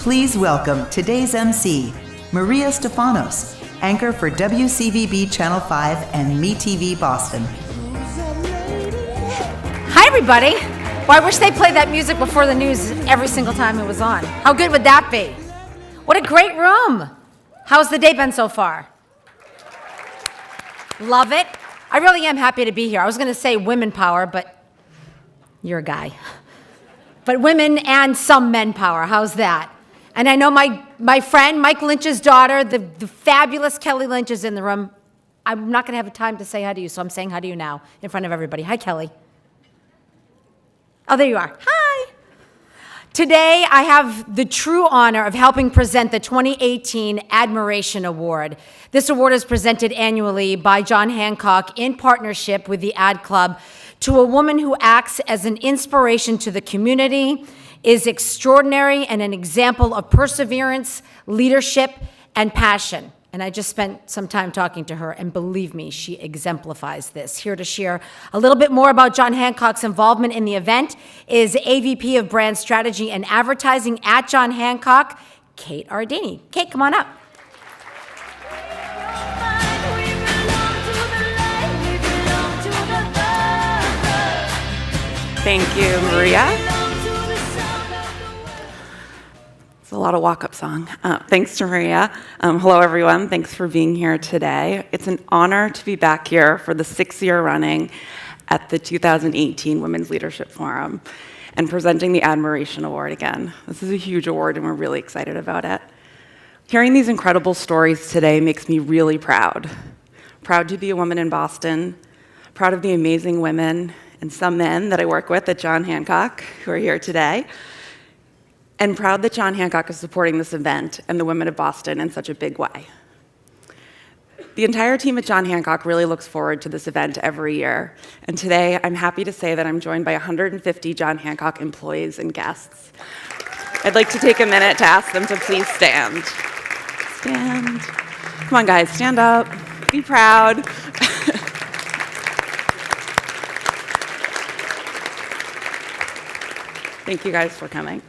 Please welcome today's MC, Maria Stefanos, anchor for WCVB Channel 5 and MeTV Boston. Hi, everybody. Well, I wish they played that music before the news every single time it was on. How good would that be? What a great room. How's the day been so far? Love it. I really am happy to be here. I was going to say women power, but you're a guy. But women and some men power. How's that? And I know my friend, Mike Lynch's daughter, the fabulous Kelly Lynch is in the room. I'm not going to have time to say hi to you, so I'm saying hi to you now in front of everybody. Hi, Kelly. Oh, there you are. Hi. Today, I have the true honor of helping present the 2018 Admiration Award. This award is presented annually by John Hancock in partnership with the Ad Club to a woman who acts as an inspiration to the community, is extraordinary and an example of perseverance, leadership, and passion. And I just spent some time talking to her, and believe me, she exemplifies this. Here to share a little bit more about John Hancock's involvement in the event is AVP of Brand Strategy and Advertising at John Hancock, Kate Ardini. Kate, come on up. Thank you, Maria. A lot of walk-up song. Thanks to Maria. Hello, everyone. Thanks for being here today. It's an honor to be back here for the 6th year running at the 2018 Women's Leadership Forum and presenting the Admiration Award again. This is a huge award, and we're really excited about it. Hearing these incredible stories today makes me really proud. Proud to be a woman in Boston, proud of the amazing women and some men that I work with at John Hancock who are here today, and proud that John Hancock is supporting this event and the women of Boston in such a big way. The entire team at John Hancock really looks forward to this event every year, and today I'm happy to say that I'm joined by 150 John Hancock employees and guests. I'd like to take a minute to ask them to please stand. Stand. Come on, guys, stand up. Be proud. Thank you guys for coming.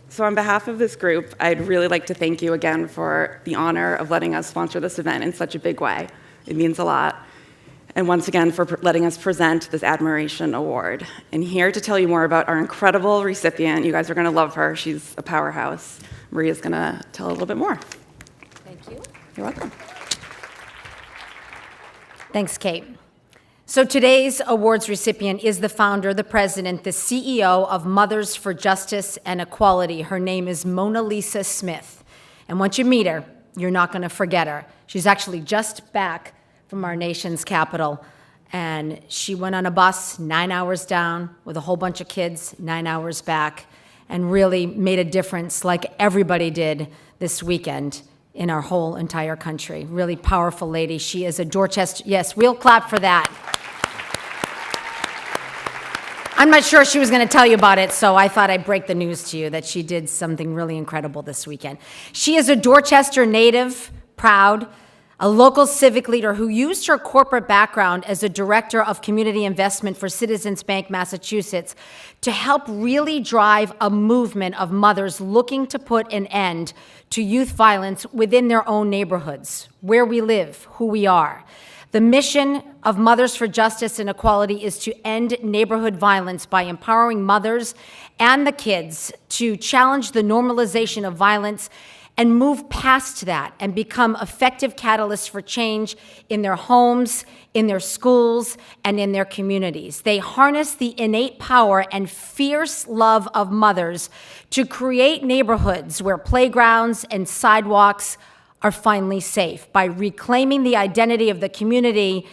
So on behalf of this group, I'd really like to thank you again for the honor of letting us sponsor this event in such a big way. It means a lot. And once again, for letting us present this Admiration Award. And here to tell you more about our incredible recipient, you guys are gonna love her. She's a powerhouse. Maria's gonna tell a little bit more. Thank you. You're welcome. Thanks, Kate. So today's awards recipient is the founder, the president, the CEO of Mothers for Justice and Equality. Her name is Monalisa Smith. And once you meet her, you're not going to forget her. She's actually just back from our nation's capital. And she went on a bus 9 hours down with a whole bunch of kids, 9 hours back, and really made a difference like everybody did this weekend in our whole entire country. Really powerful lady. She is a Dorchester, yes, we'll clap for that. I'm not sure she was going to tell you about it, so I thought I'd break the news to you that she did something really incredible this weekend. She is a Dorchester native, proud, a local civic leader who used her corporate background as a director of community investment for Citizens Bank, Massachusetts, to help really drive a movement of mothers looking to put an end to youth violence within their own neighborhoods, where we live, who we are. The mission of Mothers for Justice and Equality is to end neighborhood violence by empowering mothers and the kids to challenge the normalization of violence and move past that and become effective catalysts for change in their homes, in their schools, and in their communities. They harness the innate power and fierce love of mothers to create neighborhoods where playgrounds and sidewalks are finally safe. By reclaiming the identity of the community,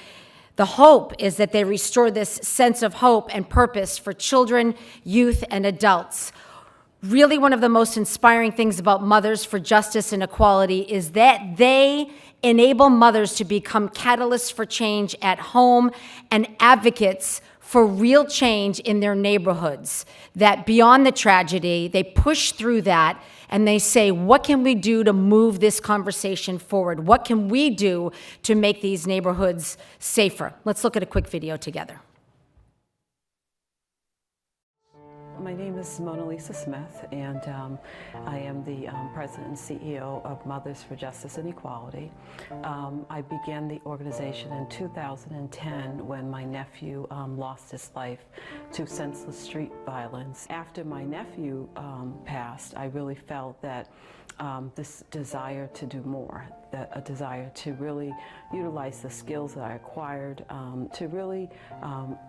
the hope is that they restore this sense of hope and purpose for children, youth, and adults. Really, one of the most inspiring things about Mothers for Justice and Equality is that they enable mothers to become catalysts for change at home and advocates for real change in their neighborhoods. That beyond the tragedy, they push through that and they say, what can we do to move this conversation forward? What can we do to make these neighborhoods safer? Let's look at a quick video together. My name is Monalisa Smith, and I am the president and CEO of Mothers for Justice and Equality. I began the organization in 2010 when my nephew lost his life to senseless street violence. After my nephew passed, I really felt that this desire to do more, a desire to really utilize the skills that I acquired, to really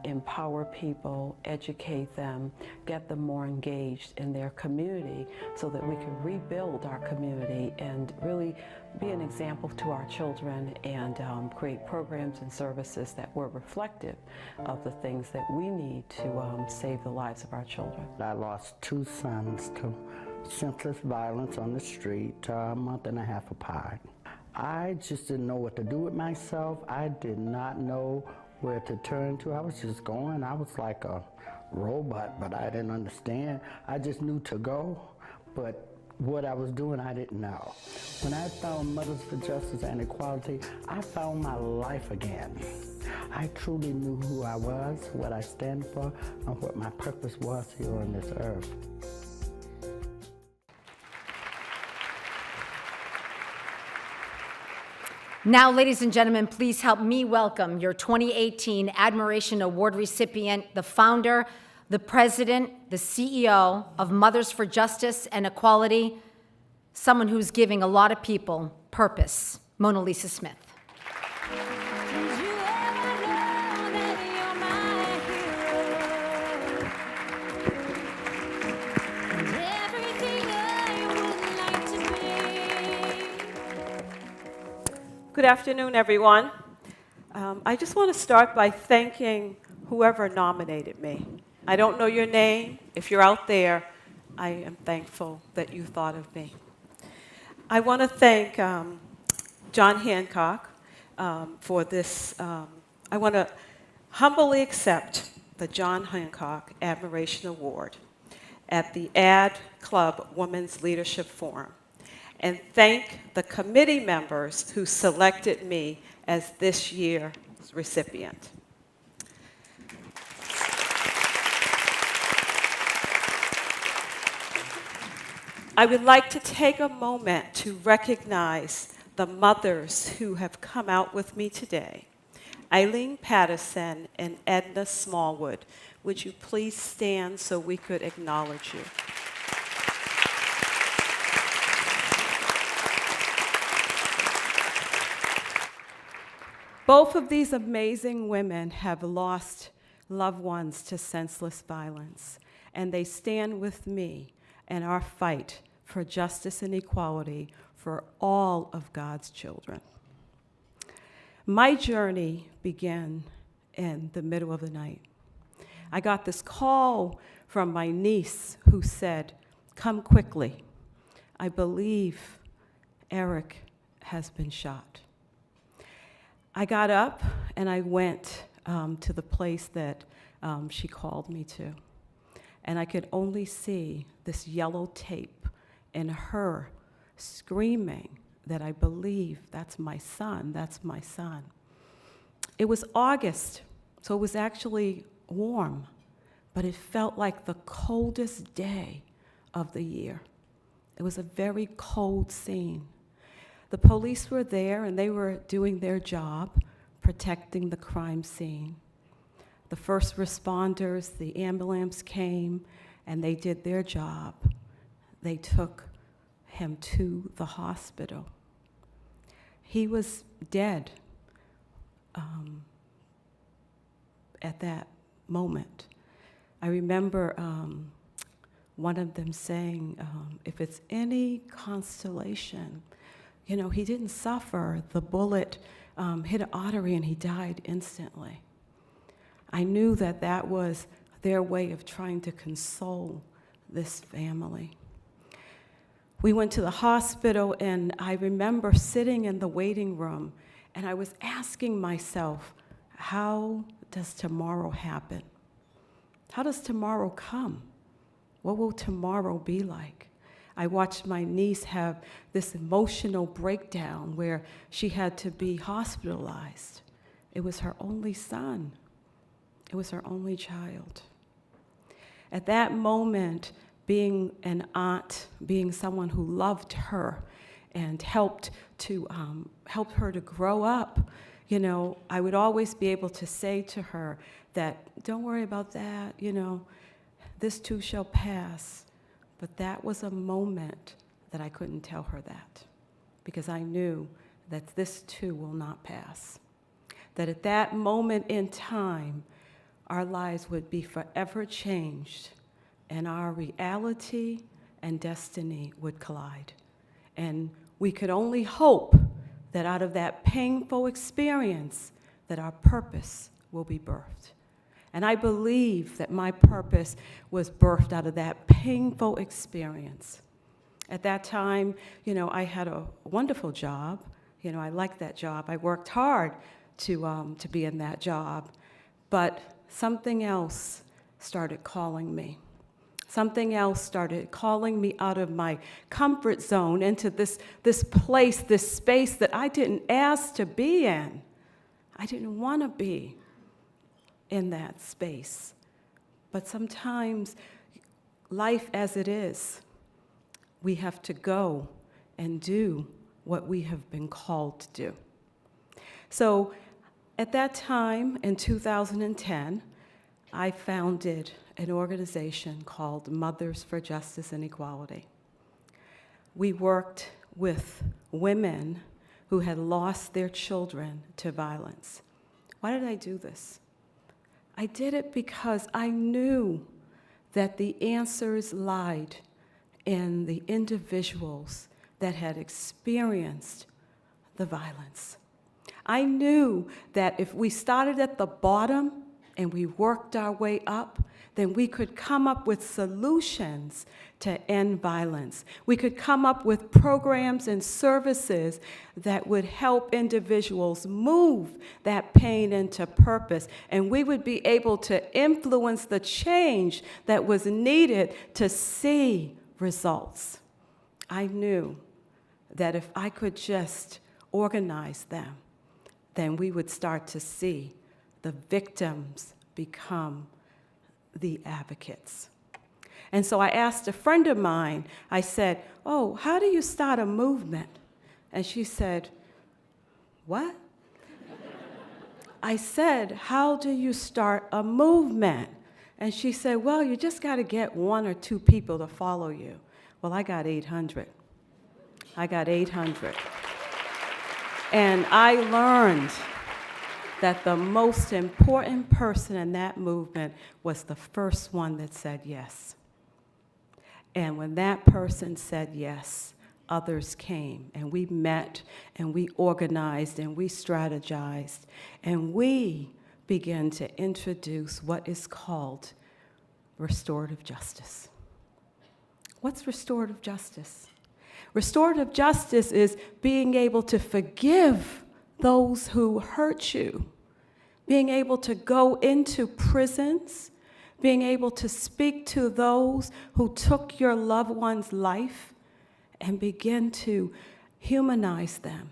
empower people, educate them, get them more engaged in their community so that we can rebuild our community and really be an example to our children and create programs and services that were reflective of the things that we need to save the lives of our children. I lost 2 sons to senseless violence on the street a month and a half apart. I just didn't know what to do with myself. I did not know where to turn to. I was just going. I was like a robot, but I didn't understand. I just knew to go, but what I was doing, I didn't know. When I found Mothers for Justice and Equality, I found my life again. I truly knew who I was, what I stand for, and what my purpose was here on this earth. Now, ladies and gentlemen, please help me welcome your 2018 Admiration Award recipient, the founder, the president, the CEO of Mothers for Justice and Equality, someone who's giving a lot of people purpose, Monalisa Smith. Good afternoon, everyone. I just want to start by thanking whoever nominated me. I don't know your name. If you're out there, I am thankful that you thought of me. I want to thank John Hancock for this. I want to humbly accept the John Hancock Admiration Award at the Ad Club Women's Leadership Forum, and thank the committee members who selected me as this year's recipient. I would like to take a moment to recognize the mothers who have come out with me today. Eileen Patterson and Edna Smallwood, would you please stand so we could acknowledge you? Both of these amazing women have lost loved ones to senseless violence, and they stand with me in our fight for justice and equality for all of God's children. My journey began in the middle of the night. I got this call from my niece who said, "Come quickly. I believe Eric has been shot." I got up and I went to the place that she called me to. And I could only see this yellow tape and her screaming that I believe that's my son, that's my son. It was August, so it was actually warm, but it felt like the coldest day of the year. It was a very cold scene. The police were there and they were doing their job, protecting the crime scene. The first responders, the ambulance came and they did their job. They took him to the hospital. He was dead at that moment. I remember one of them saying, if it's any consolation, you know, he didn't suffer. The bullet hit an artery and he died instantly. I knew that that was their way of trying to console this family. We went to the hospital and I remember sitting in the waiting room and I was asking myself, how does tomorrow happen? How does tomorrow come? What will tomorrow be like? I watched my niece have this emotional breakdown where she had to be hospitalized. It was her only son. It was her only child. At that moment, being an aunt, being someone who loved her and helped her to grow up, you know, I would always be able to say to her that, don't worry about that, you know, this too shall pass. But that was a moment that I couldn't tell her that, because I knew that this too will not pass. That at that moment in time, our lives would be forever changed, and our reality and destiny would collide. And we could only hope that out of that painful experience, that our purpose will be birthed. And I believe that my purpose was birthed out of that painful experience. At that time, you know, I had a wonderful job. You know, I liked that job. I worked hard to be in that job. But something else started calling me. Something else started calling me out of my comfort zone into this place, this space that I didn't ask to be in. I didn't want to be in that space. But sometimes, life as it is, we have to go and do what we have been called to do. So at that time, in 2010, I founded an organization called Mothers for Justice and Equality. We worked with women who had lost their children to violence. Why did I do this? I did it because I knew that the answers lied in the individuals that had experienced the violence. I knew that if we started at the bottom and we worked our way up, then we could come up with solutions to end violence. We could come up with programs and services that would help individuals move that pain into purpose, and we would be able to influence the change that was needed to see results. I knew that if I could just organize them, then we would start to see the victims become the advocates. And so I asked a friend of mine, I said, oh, how do you start a movement? And she said, what? I said, how do you start a movement? And she said, well, you just got to get 1 or 2 people to follow you. Well, I got 800. I got 800. And I learned that the most important person in that movement was the first one that said yes. And when that person said yes, others came, and we met, and we organized, and we strategized, and we began to introduce what is called restorative justice. What's restorative justice? Restorative justice is being able to forgive those who hurt you, being able to go into prisons, being able to speak to those who took your loved one's life and begin to humanize them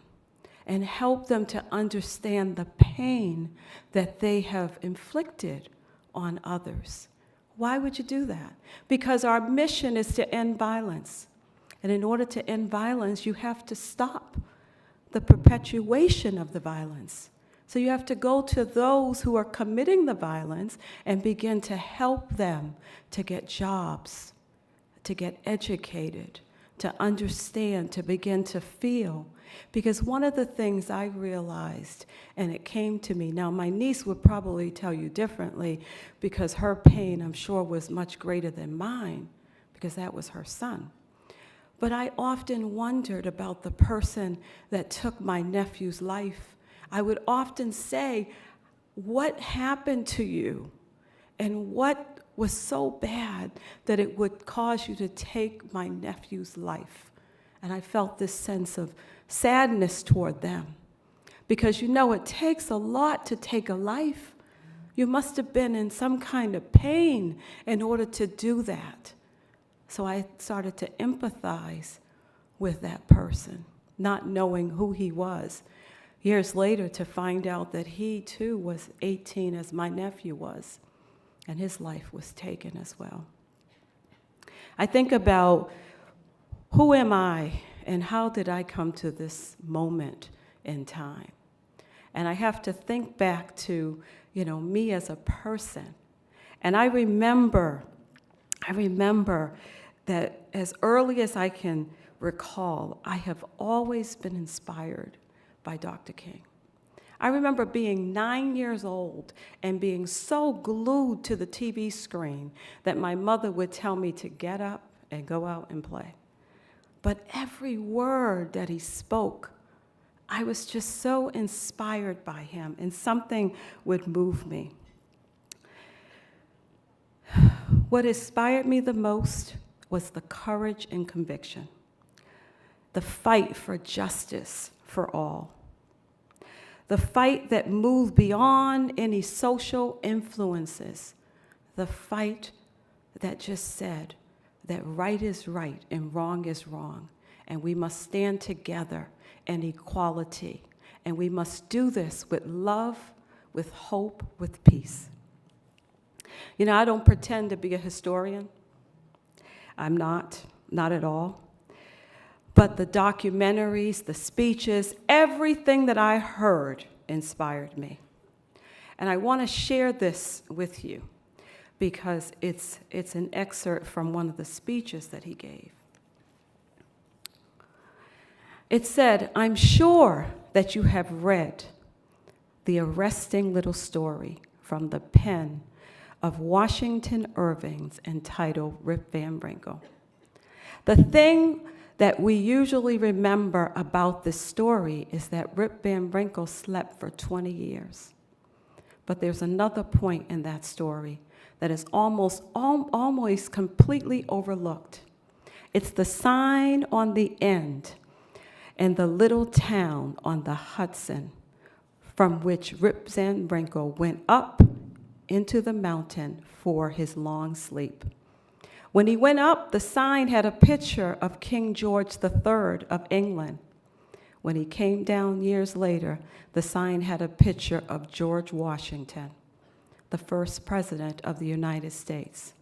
and help them to understand the pain that they have inflicted on others. Why would you do that? Because our mission is to end violence. And in order to end violence, you have to stop the perpetuation of the violence. So you have to go to those who are committing the violence and begin to help them to get jobs, to get educated, to understand, to begin to feel. Because one of the things I realized, and it came to me, now my niece would probably tell you differently because her pain, I'm sure, was much greater than mine because that was her son. But I often wondered about the person that took my nephew's life. I would often say, what happened to you? And what was so bad that it would cause you to take my nephew's life? And I felt this sense of sadness toward them. Because you know, it takes a lot to take a life. You must have been in some kind of pain in order to do that. So I started to empathize with that person, not knowing who he was. Years later, to find out that he too was 18 as my nephew was. and his life was taken as well. I think about who am I and how did I come to this moment in time? And I have to think back to, me as a person. And I remember that as early as I can recall, I have always been inspired by Dr. King. I remember being 9 years old and being so glued to the TV screen that my mother would tell me to get up and go out and play. But every word that he spoke, I was just so inspired by him, and something would move me. What inspired me the most was the courage and conviction, the fight for justice for all, the fight that moved beyond any social influences, the fight that just said that right is right and wrong is wrong, and we must stand together in equality, and we must do this with love, with hope, with peace. I don't pretend to be a historian. I'm not at all. But the documentaries, the speeches, everything that I heard inspired me. And I want to share this with you because it's an excerpt from one of the speeches that he gave. It said, "I'm sure that you have read the arresting little story from the pen of Washington Irving's entitled Rip Van Winkle. The thing that we usually remember about this story is that Rip Van Winkle slept for 20 years. But there's another point in that story that is almost completely overlooked. It's the sign on the end in the little town on the Hudson from which Rip Van Winkle went up into the mountain for his long sleep. When he went up, the sign had a picture of King George III of England. When he came down years later, the sign had a picture of George Washington, the first president of the United States.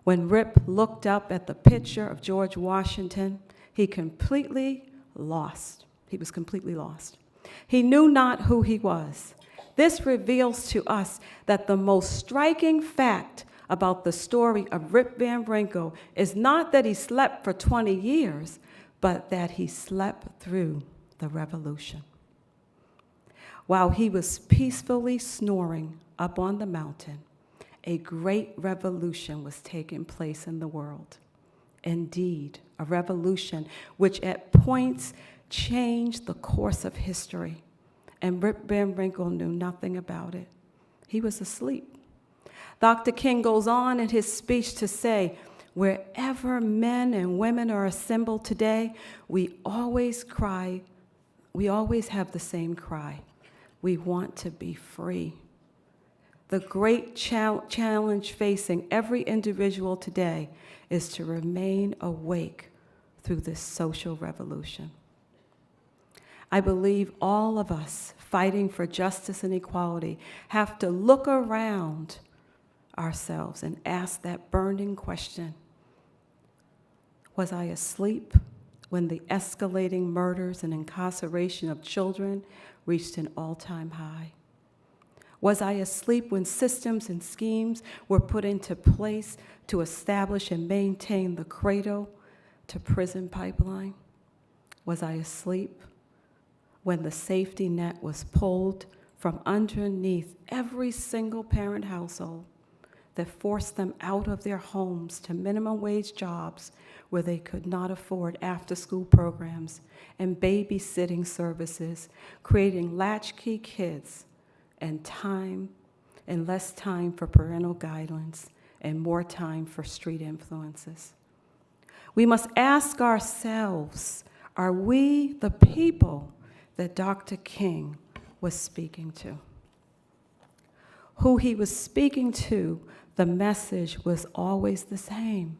When Rip looked up at the picture of George Washington, he was completely lost. He knew not who he was. This reveals to us that the most striking fact about the story of Rip Van Winkle is not that he slept for 20 years, but that he slept through the revolution. While he was peacefully snoring up on the mountain, a great revolution was taking place in the world. Indeed, a revolution which at points changed the course of history. And Rip Van Winkle knew nothing about it. He was asleep. Dr. King goes on in his speech to say, wherever men and women are assembled today, we always have the same cry. We want to be free. The great challenge facing every individual today is to remain awake through this social revolution. I believe all of us fighting for justice and equality have to look around ourselves and ask that burning question. Was I asleep when the escalating murders and incarceration of children reached an all-time high? Was I asleep when systems and schemes were put into place to establish and maintain the cradle to prison pipeline? Was I asleep when the safety net was pulled from underneath every single parent household that forced them out of their homes to minimum wage jobs where they could not afford after-school programs and babysitting services, creating latchkey kids and less time for parental guidance and more time for street influences? We must ask ourselves, are we the people that Dr. King was speaking to? Who he was speaking to, the message was always the same.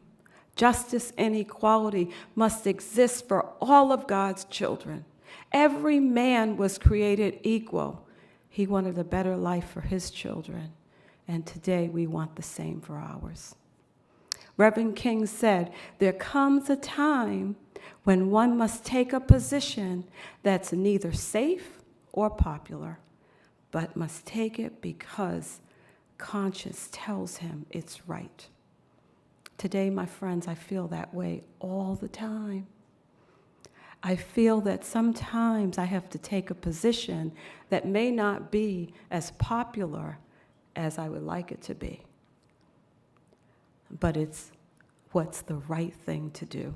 Justice and equality must exist for all of God's children. Every man was created equal. He wanted a better life for his children, and today we want the same for ours. Reverend King said, there comes a time when one must take a position that's neither safe or popular, but must take it because conscience tells him it's right. Today, my friends, I feel that way all the time. I feel that sometimes I have to take a position that may not be as popular as I would like it to be, but it's what's the right thing to do.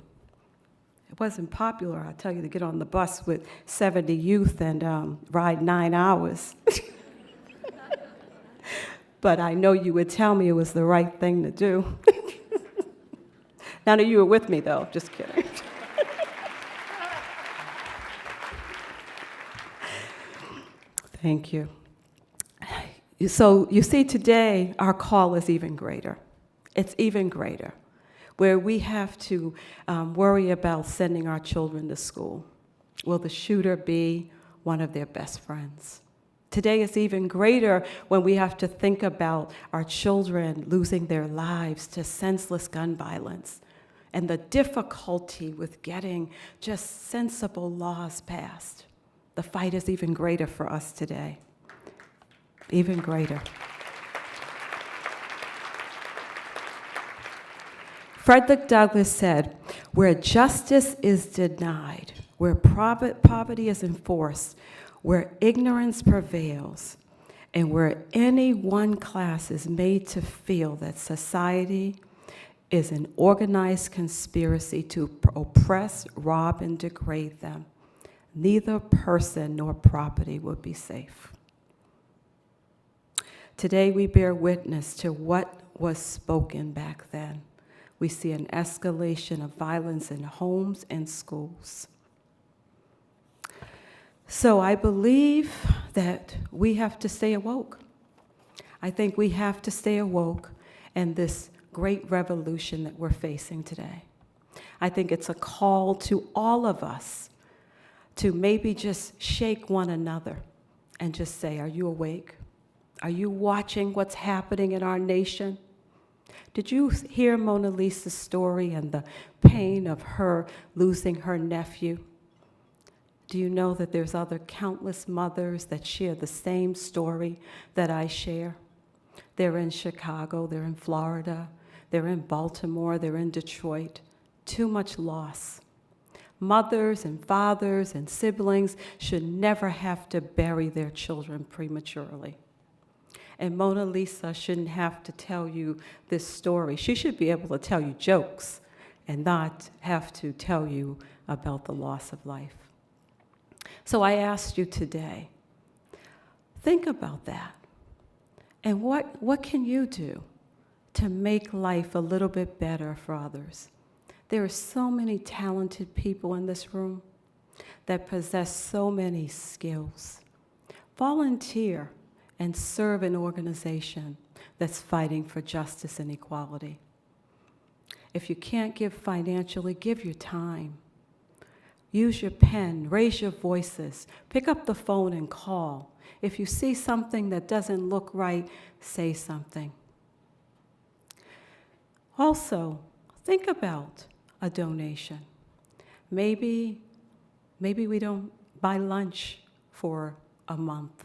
It wasn't popular, I'll tell you, to get on the bus with 70 youth and ride 9 hours. But I know you would tell me it was the right thing to do. None of you were with me, though, just kidding. Thank you. So you see, today, our call is even greater. It's even greater, where we have to worry about sending our children to school. Will the shooter be one of their best friends? Today is even greater when we have to think about our children losing their lives to senseless gun violence and the difficulty with getting just sensible laws passed. The fight is even greater for us today. Even greater. Frederick Douglass said, where justice is denied, where poverty is enforced, where ignorance prevails, and where any one class is made to feel that society is an organized conspiracy to oppress, rob, and degrade them, neither person nor property will be safe. Today we bear witness to what was spoken back then. We see an escalation of violence in homes and schools. So I believe that we have to stay awoke. I think we have to stay awoke in this great revolution that we're facing today. I think it's a call to all of us to maybe just shake one another and just say, are you awake? Are you watching what's happening in our nation? Did you hear Monalisa's story and the pain of her losing her nephew? Do you know that there's other countless mothers that share the same story that I share? They're in Chicago, they're in Florida, they're in Baltimore, they're in Detroit. Too much loss. Mothers and fathers and siblings should never have to bury their children prematurely. And Monalisa shouldn't have to tell you this story. She should be able to tell you jokes and not have to tell you about the loss of life. So I asked you today, think about that. And what can you do to make life a little bit better for others? There are so many talented people in this room that possess so many skills. Volunteer and serve an organization that's fighting for justice and equality. If you can't give financially, give your time. Use your pen, raise your voices, pick up the phone and call. If you see something that doesn't look right, say something. Also, think about a donation. Maybe we don't buy lunch for a month,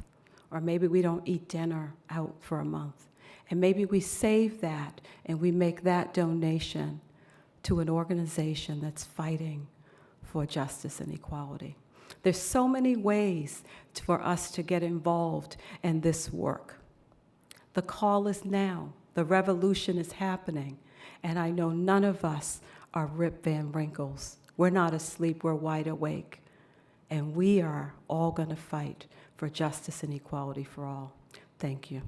or maybe we don't eat dinner out for a month. And maybe we save that and we make that donation to an organization that's fighting for justice and equality. There's so many ways for us to get involved in this work. The call is now. The revolution is happening. And I know none of us are Rip Van Winkles. We're not asleep, we're wide awake. And we are all going to fight for justice and equality for all. Thank you.